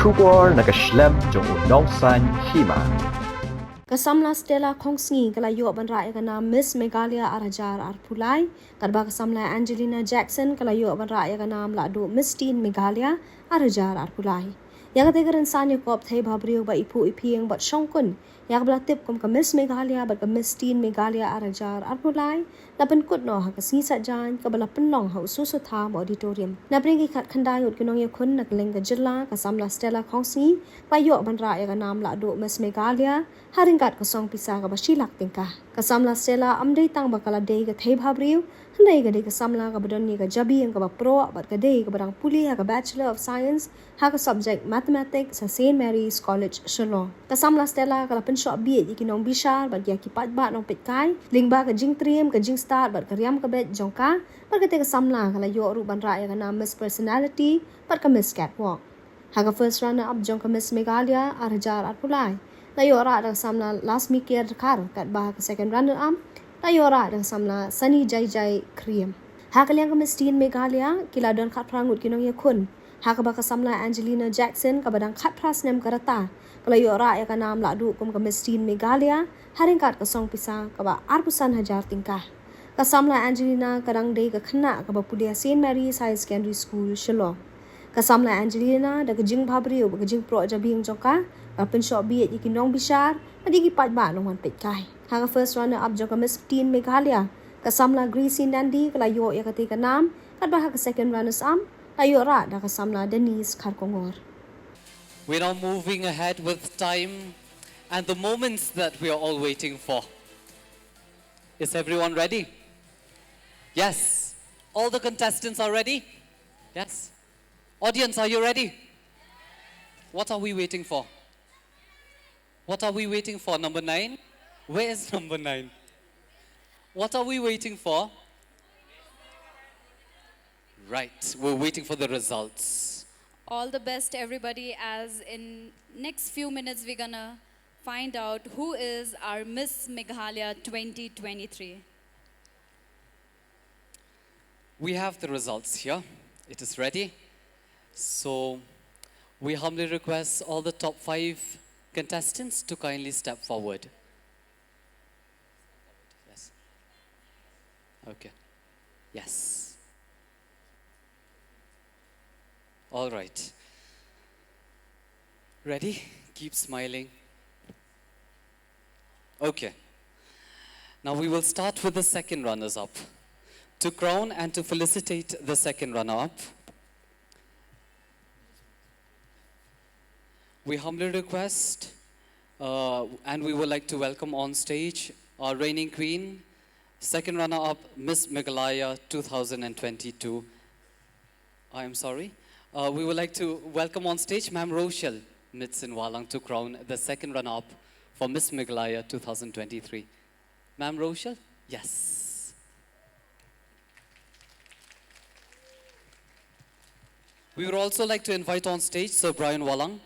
Shubor nakaslem jong unongsan Hima. Kasamla Stella Kongsngi kalayo banra kana Miss Meghalaya Arajar Arpulai kadba kasamla Angelina Jackson kalayo banra kana mladu Miss Teen Meghalaya Arajar Arpulai yagate garan sanya kop thai bhabriyo ba ipu ipieng bat shongkun yak blatip kom ka Miss Meghalaya bat ka Miss Teen Meghalaya Arajar Arpulai lapan kut no ha kasni sajan ka bala penlong ha ususu tham auditorium na bringi khat khandai ut kinong yakun nakleng ka jilla kasamla Stella Kongsngi kalayo banra kana mladu Miss Meghalaya haringkat kosong pisa ka basilak tingkah kasamla Stella amdei tang bakala dei ka thai bhabriyo handai ka dei kasamla ka badonni ka jabi ang ka ba pro bat ka dei ka barang puli ha ka Bachelor of Science ha ka subject mathematics sa St Mary's College Shillong kasamla Stella ka lapan shop bi ikinong bishar bat ya kipat ba nong pitkai lingba ka jing trim ka jing start bat ka riam ka bet jongka bat ka te kasamla ka layo ru ban ra ya ka na Miss Personality bat ka Miss Catwalk ha ka first runner up jong ka Miss Meghalaya Arajar Arpulai layo ra da samla last mikir kar kat bah ka second runner up layo ra da samla Sunny Jai Jai Cream ha ka liang ka Miss Teen Meghalaya kila don khat prangut kinong yakun ha ka ba ka samla Angelina Jackson ka badang khat pras nem karata kalayo ra ya ka nam ladu kum ka Miss Teen Meghalaya haring kat ka song pisa ka ba arpusan hajar tingkah ka samla Angelina kadang dei ka khna ka ba pulia St Mary's High Secondary School Shillong kasamla Angelina da kajing bhabriyo ba kajing pro jabing jongka Apen shop bi ikinong bishar adigi pat ba nong wan petkai ha ka first runner up jong ka Miss Teen Meghalaya kasamla Greasy Nandi kalayo ya ka te ka nam kat ba ka second runners up layo ra da kasamla Denise Kharkongor. We're now moving ahead with time and the moments that we are all waiting for. Is everyone ready? Yes. All the contestants are ready? Yes. Audience, are you ready? What are we waiting for? What are we waiting for? Number 9? Where is number 9? What are we waiting for? Right, we're waiting for the results. All the best, everybody, as in next few minutes we're gonna find out who is our Miss Meghalaya 2023. We have the results here. It is ready. So we humbly request all the top 5 contestants to kindly step forward. Yes. Okay. Yes. All right. Ready? Keep smiling. Okay. Now we will start with the second runners-up. To crown and to felicitate the second runner-up, we humbly request and we would like to welcome on stage our reigning queen, second runner-up, Miss Meghalaya 2022. I am sorry. We would like to welcome on stage Ma'am Rochelle Mitsin Walang to crown the second runner-up for Miss Meghalaya 2023. Ma'am Rochelle? Yes. We would also like to invite on stage Sir Brian Walang.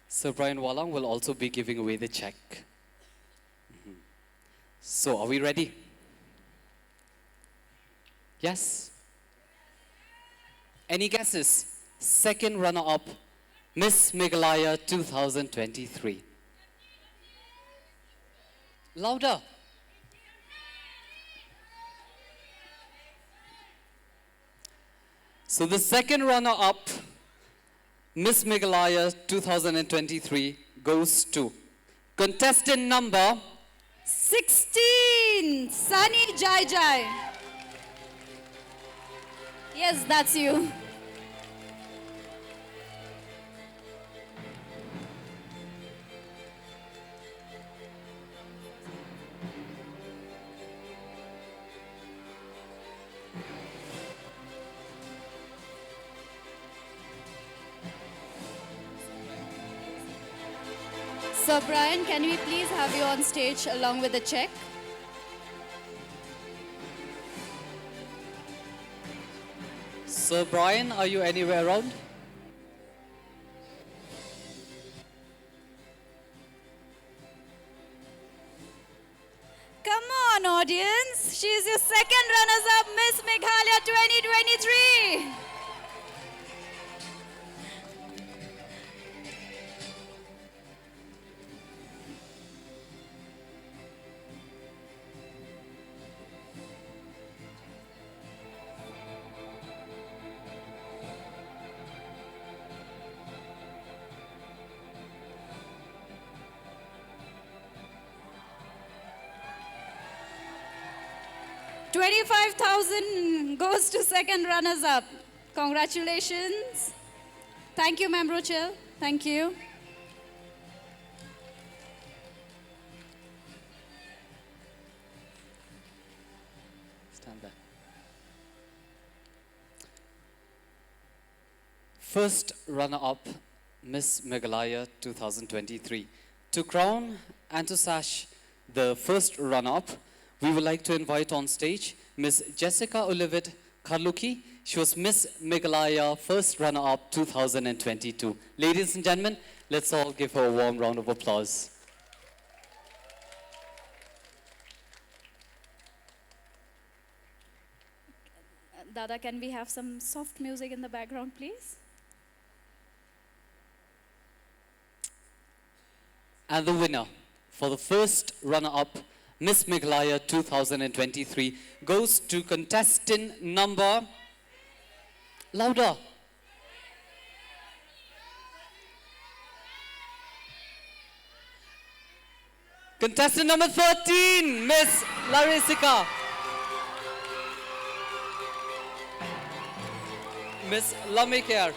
Sir Brian Walang will also be giving away the check. So, are we ready? Yes? Any guesses? Second runner-up, Miss Meghalaya 2023. Louder. So the second runner-up, Miss Meghalaya 2023, goes to contestant number 16, Sunny Jai Jai. Yes, that's you. Sir Brian, can we please have you on stage along with the check? Sir Brian, are you anywhere around? Come on, audience. She's your second runners-up, Miss Meghalaya 2023. 25,000 goes to second runners up. Congratulations. Thank you, Ma'am Rochelle. Thank you. Stand there. First runner-up, Miss Meghalaya 2023. To crown and to sash the first runner-up, we would like to invite on stage Miss Jessica Olivet Karluki. She was Miss Meghalaya first runner-up 2022. Ladies and gentlemen, let's all give her a warm round of applause. Dada, can we have some soft music in the background, please? And the winner for the first runner-up, Miss Meghalaya 2023, goes to contestant number... Louder. Contestant number 13, Miss Larisika. Miss Lamikar.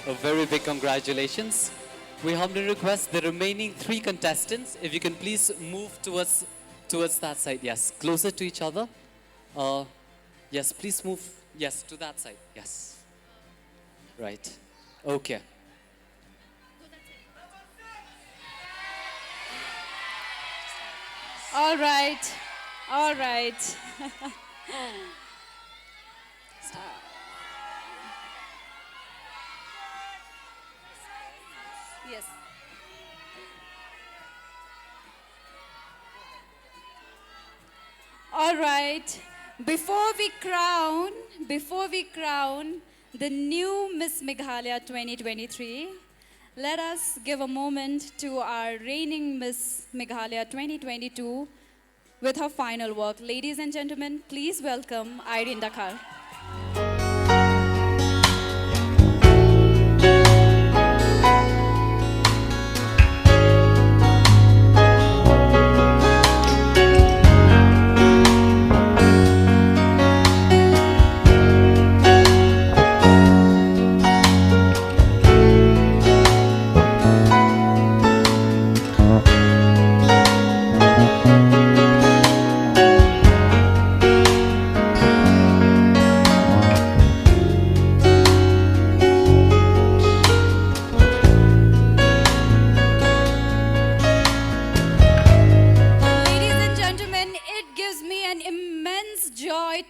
A very big congratulations. We humbly request the remaining 3 contestants, if you can please move towards that side. Yes, closer to each other. Yes, please move. Yes, to that side. Yes. Right. Okay. All right. All right. Yes. All right. Before we crown the new Miss Meghalaya 2023, let us give a moment to our reigning Miss Meghalaya 2022 with her final work. Ladies and gentlemen, please welcome Irene Dakar.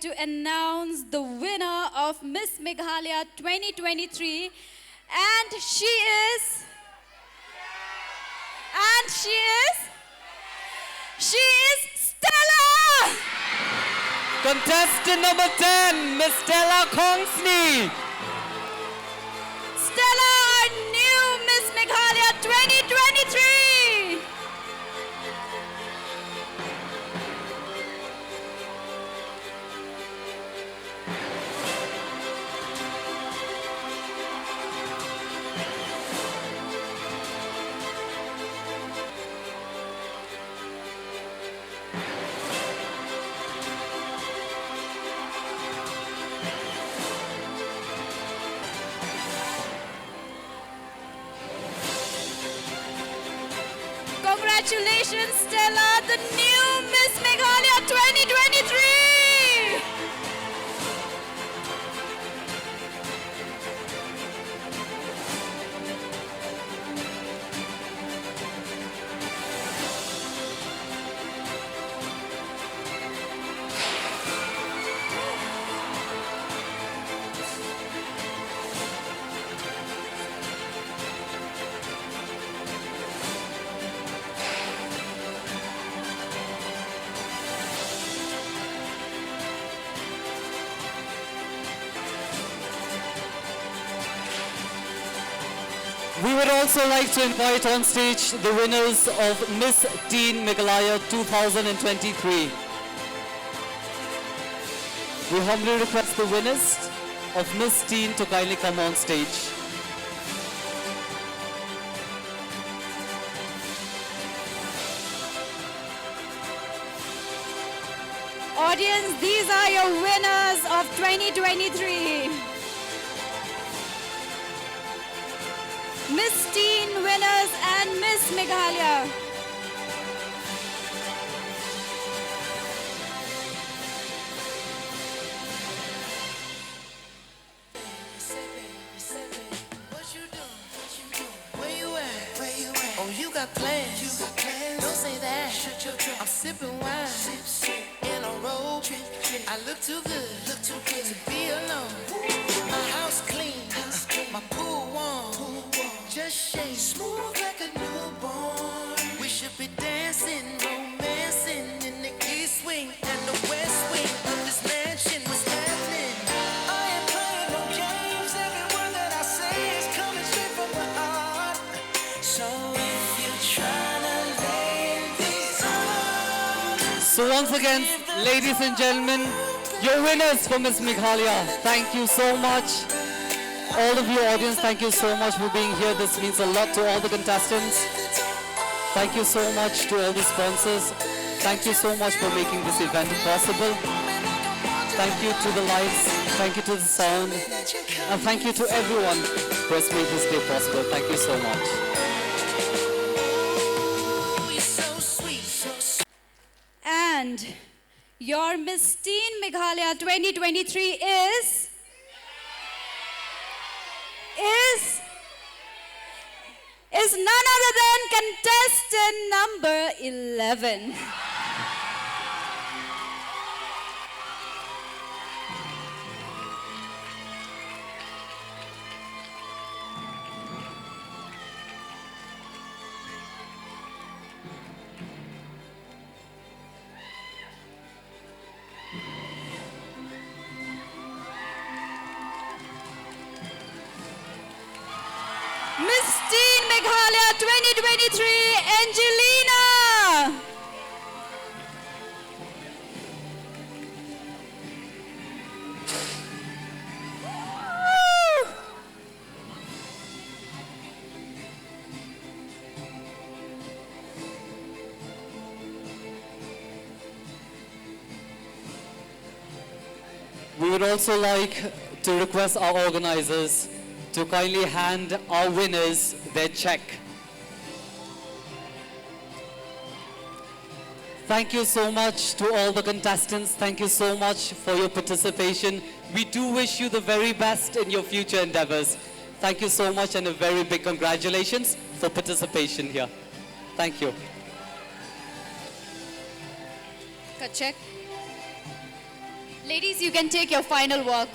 To announce the winner of Miss Meghalaya 2023, and she is Stella! Contestant number 10, Miss Stella Kongsni. Stella, our new Miss Meghalaya 2023. Congratulations, Stella, the new Miss Meghalaya 2023! We would also like to invite on stage the winners of Miss Teen Meghalaya 2023. We humbly request the winners of Miss Teen to kindly come on stage. Audience, these are your winners of 2023. Miss Teen winners and Miss Meghalaya. Oh, you got plans. Don't say that. I'm sipping wine in a robe. I look too good to be alone. My house clean, my pool warm. Just shake smooth like a newborn. We should be dancing, romancing in the east wing and the west wing of this mansion. What's happening? I ain't playing no games. Every word that I say is coming straight from the heart. So if you're trying to lay these arms. So once again, ladies and gentlemen, your winners for Miss Meghalaya. Thank you so much. All of you audience, thank you so much for being here. This means a lot to all the contestants. Thank you so much to all the sponsors. Thank you so much for making this event possible. Thank you to the lights. Thank you to the sound. And thank you to everyone who has made this day possible. Thank you so much. And your Miss Teen Meghalaya 2023 is none other than contestant number 11. Miss Teen Meghalaya 2023, Angelina. We would also like to request our organizers to kindly hand our winners their check. Thank you so much to all the contestants. Thank you so much for your participation. We do wish you the very best in your future endeavors. Thank you so much and a very big congratulations for participation here. Thank you. Check. Ladies, you can take your final walk.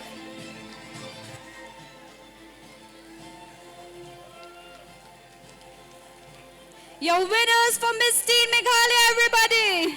Your winners for Miss Teen Meghalaya, everybody.